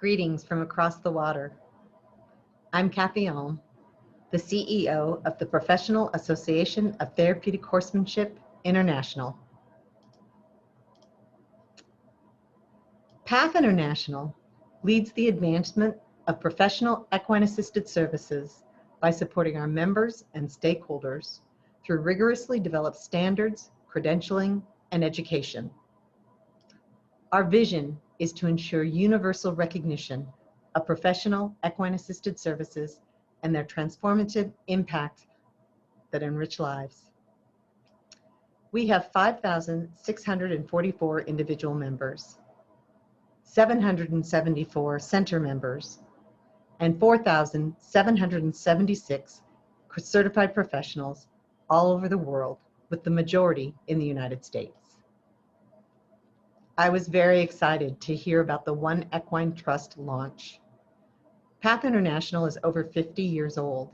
Greetings from across the water. I'm P.A.T.H, the CEO of the Professional Association of Therapeutic Horsemanship International. P.A.T.H International leads the advancement of professional equine-assisted services by supporting our members and stakeholders through rigorously developed standards, credentialing, and education. Our vision is to ensure universal recognition of professional equine-assisted services and their transformative impact that enrich lives. We have 5,644 individual members, 774 center members, and 4,776 certified professionals all over the world, with the majority in the United States. I was very excited to hear about the One Equine Trust launch. P.A.T.H International is over 50 years old,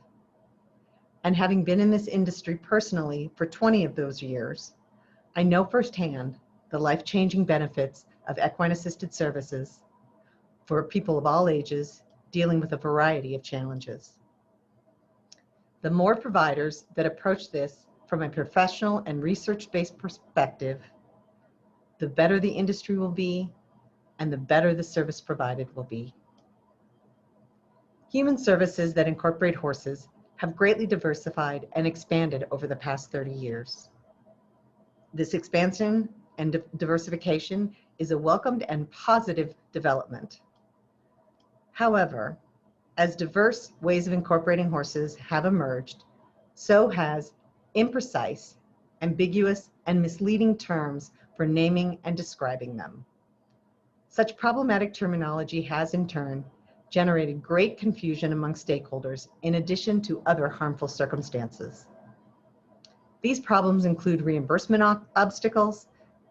and having been in this industry personally for 20 of those years, I know firsthand the life-changing benefits of equine-assisted services for people of all ages dealing with a variety of challenges. The more providers that approach this from a professional and research-based perspective, the better the industry will be, and the better the service provided will be. Human services that incorporate horses have greatly diversified and expanded over the past 30 years. This expansion and diversification is a welcomed and positive development. However, as diverse ways of incorporating horses have emerged, so has imprecise, ambiguous, and misleading terms for naming and describing them. Such problematic terminology has, in turn, generated great confusion among stakeholders in addition to other harmful circumstances. These problems include reimbursement obstacles,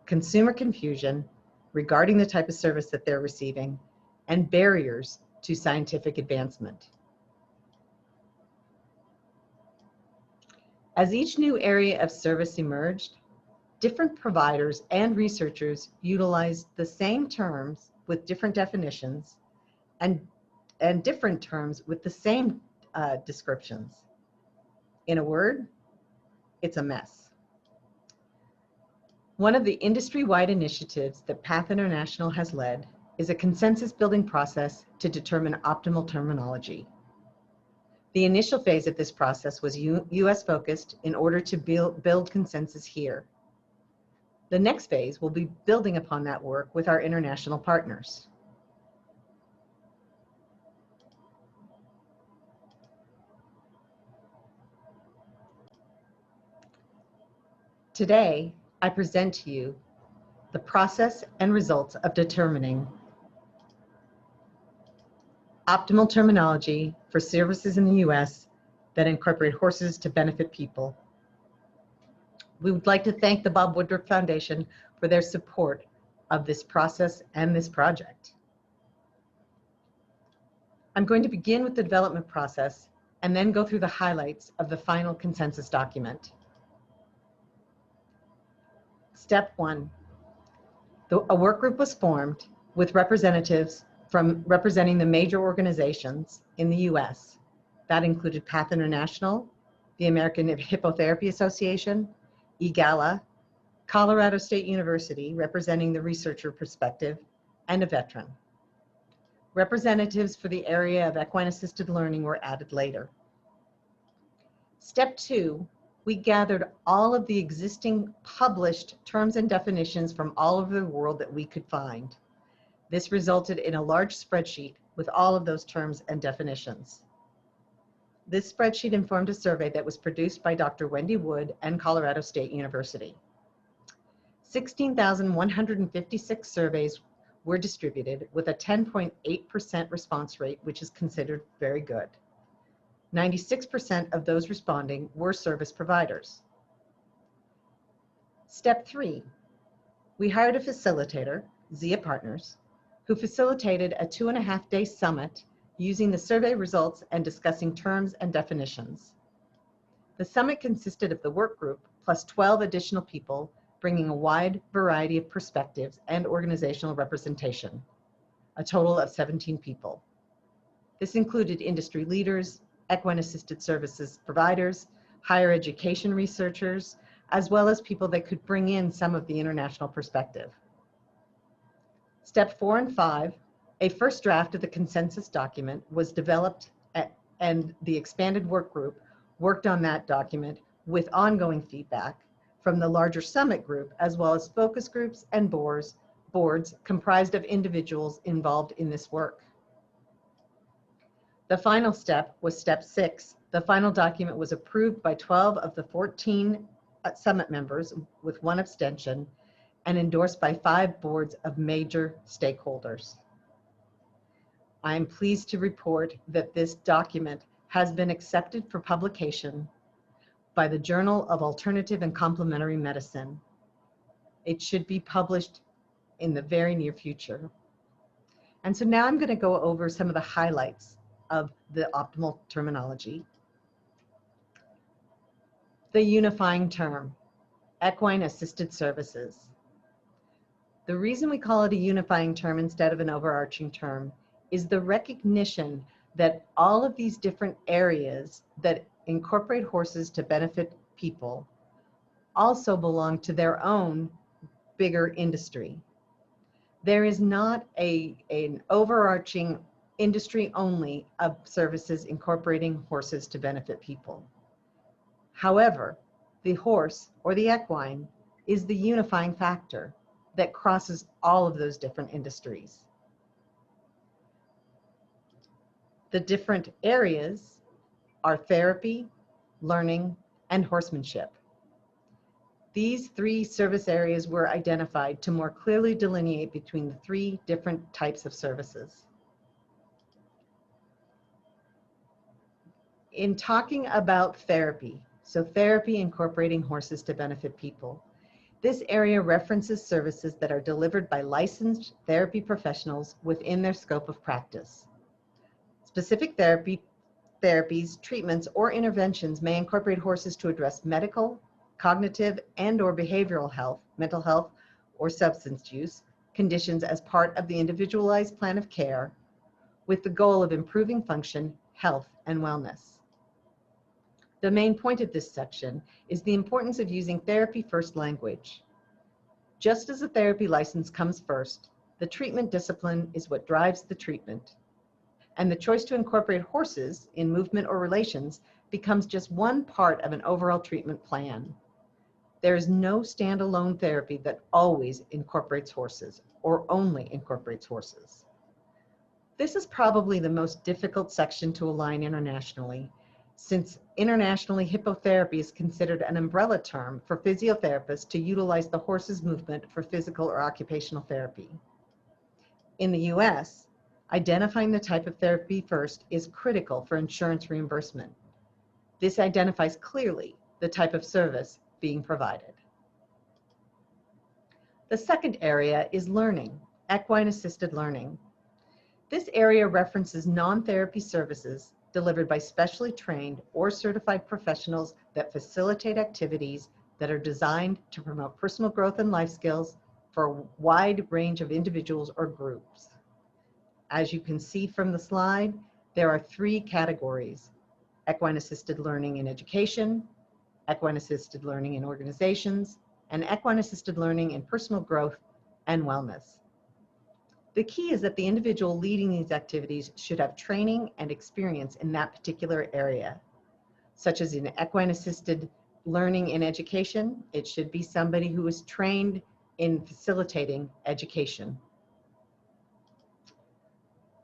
consumer confusion regarding the type of service that they're receiving, and barriers to scientific advancement. As each new area of service emerged, different providers and researchers utilized the same terms with different definitions and different terms with the same descriptions. In a word, it's a mess. One of the industry-wide initiatives that P.A.T.H International has led is a consensus-building process to determine optimal terminology. The initial phase of this process was US-focused in order to build consensus here. The next phase will be building upon that work with our international partners. Today, I present to you the process and results of determining optimal terminology for services in the US that incorporate horses to benefit people. We would like to thank the Bob Woodruff Foundation for their support of this process and this project. I'm going to begin with the development process and then go through the highlights of the final consensus document. Step 1. A work group was formed with representatives representing the major organizations in the US. That included P.A.T.H International, the American Hippotherapy Association, EGALA, Colorado State University, representing the researcher perspective, and a veteran. Representatives for the area of equine-assisted learning were added later. Step 2, we gathered all of the existing published terms and definitions from all over the world that we could find. This resulted in a large spreadsheet with all of those terms and definitions. This spreadsheet informed a survey that was produced by Dr. Wendy Wood and Colorado State University. 16,156 surveys were distributed with a 10.8% response rate, which is considered very good. 96% of those responding were service providers. Step 3, we hired a facilitator, Zia Partners, who facilitated a 2.5-day summit using the survey results and discussing terms and definitions. The summit consisted of the work group plus 12 additional people, bringing a wide variety of perspectives and organizational representation. a total of 17 people. This included industry leaders, equine assisted services providers, higher education researchers, as well as people that could bring in some of the international perspective. Step 4 and 5, a first draft of the consensus document was developed and the expanded work group worked on that document with ongoing feedback from the larger summit group, as well as focus groups and boards comprised of individuals involved in this work. The final step was step 6. The final document was approved by 12 of the 14 summit members with 1 abstention and endorsed by 5 boards of major stakeholders. I am pleased to report that this document has been accepted for publication by the Journal of Alternative and Complementary Medicine. It should be published in the very near future. And so now I'm going to go over some of the highlights of the optimal terminology. The unifying term, equine assisted services. The reason we call it a unifying term instead of an overarching term is the recognition that all of these different areas that incorporate horses to benefit people also belong to their own bigger industry. There is not an overarching industry only of services incorporating horses to benefit people. However, the horse or the equine is the unifying factor that crosses all of those different industries. The different areas are therapy, learning, and horsemanship. These 3 service areas were identified to more clearly delineate between the 3 different types of services. In talking about therapy, so therapy incorporating horses to benefit people, this area references services that are delivered by licensed therapy professionals within their scope of practice. Specific therapies, treatments, or interventions may incorporate horses to address medical, cognitive, and/or behavioral health, mental health, or substance use conditions as part of the individualized plan of care with the goal of improving function, health, and wellness. The main point of this section is the importance of using therapy-first language. Just as a therapy license comes first, the treatment discipline is what drives the treatment. And the choice to incorporate horses in movement or relations becomes just one part of an overall treatment plan. There is no standalone therapy that always incorporates horses or only incorporates horses. This is probably the most difficult section to align internationally, since internationally hippotherapy is considered an umbrella term for physiotherapists to utilize the horse's movement for physical or occupational therapy. In the US, identifying the type of therapy first is critical for insurance reimbursement. This identifies clearly the type of service being provided. The second area is learning, equine-assisted learning. This area references non-therapy services delivered by specially trained or certified professionals that facilitate activities that are designed to promote personal growth and life skills for a wide range of individuals or groups. As you can see from the slide, there are 3 categories: equine-assisted learning in education, equine-assisted learning in organizations, and equine-assisted learning in personal growth and wellness. The key is that the individual leading these activities should have training and experience in that particular area. Such as in equine-assisted learning in education, it should be somebody who is trained in facilitating education.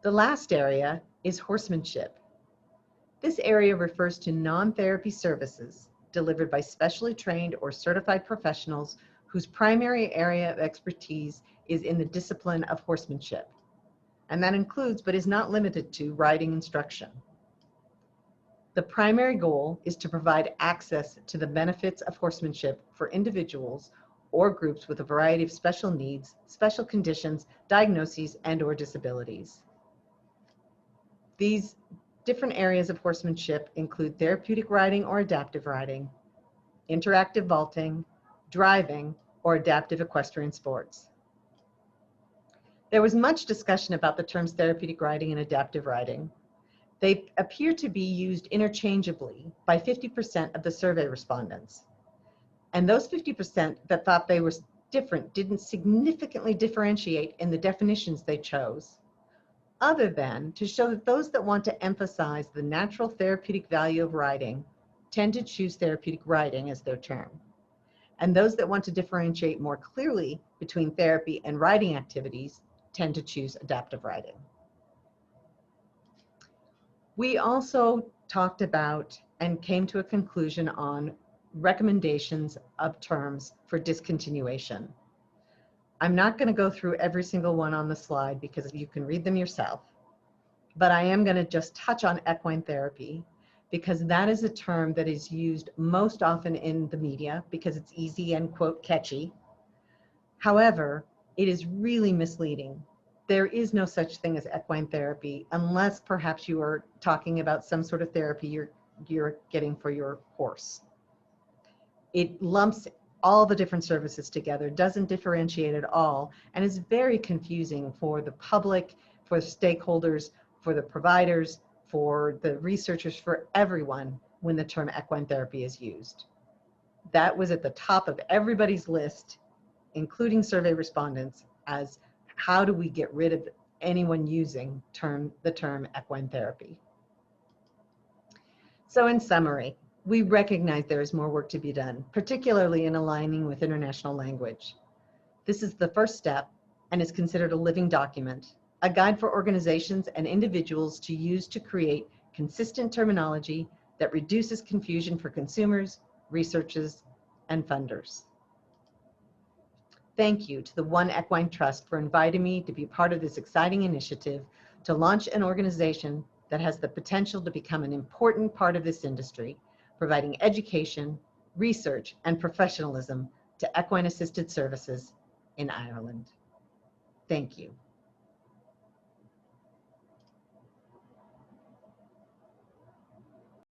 The last area is horsemanship. This area refers to non-therapy services delivered by specially trained or certified professionals whose primary area of expertise is in the discipline of horsemanship. And that includes, but is not limited to, riding instruction. The primary goal is to provide access to the benefits of horsemanship for individuals or groups with a variety of special needs, special conditions, diagnoses, and/or disabilities. These different areas of horsemanship include therapeutic riding or adaptive riding, interactive vaulting, driving, or adaptive equestrian sports. There was much discussion about the terms therapeutic riding and adaptive riding. They appear to be used interchangeably by 50% of the survey respondents. And those 50% that thought they were different didn't significantly differentiate in the definitions they chose, other than to show that those that want to emphasize the natural therapeutic value of riding tend to choose therapeutic riding as their term. And those that want to differentiate more clearly between therapy and riding activities tend to choose adaptive riding. We also talked about and came to a conclusion on recommendations of terms for discontinuation. I'm not going to go through every single one on the slide because you can read them yourself, but I am going to just touch on equine therapy because that is a term that is used most often in the media because it's easy and, quote, catchy. However, it is really misleading. There is no such thing as equine therapy unless perhaps you are talking about some sort of therapy you're getting for your horse. It lumps all the different services together, doesn't differentiate at all, and is very confusing for the public, for stakeholders, for the providers, for the researchers, for everyone when the term equine therapy is used. That was at the top of everybody's list, including survey respondents, as how do we get rid of anyone using the term equine therapy? So in summary, we recognize there is more work to be done, particularly in aligning with international language. This is the first step and is considered a living document, a guide for organizations and individuals to use to create consistent terminology that reduces confusion for consumers, researchers, and funders. Thank you to the One Equine Trust for inviting me to be part of this exciting initiative to launch an organization that has the potential to become an important part of this industry, providing education, research, and professionalism to equine-assisted services in Ireland. Thank you.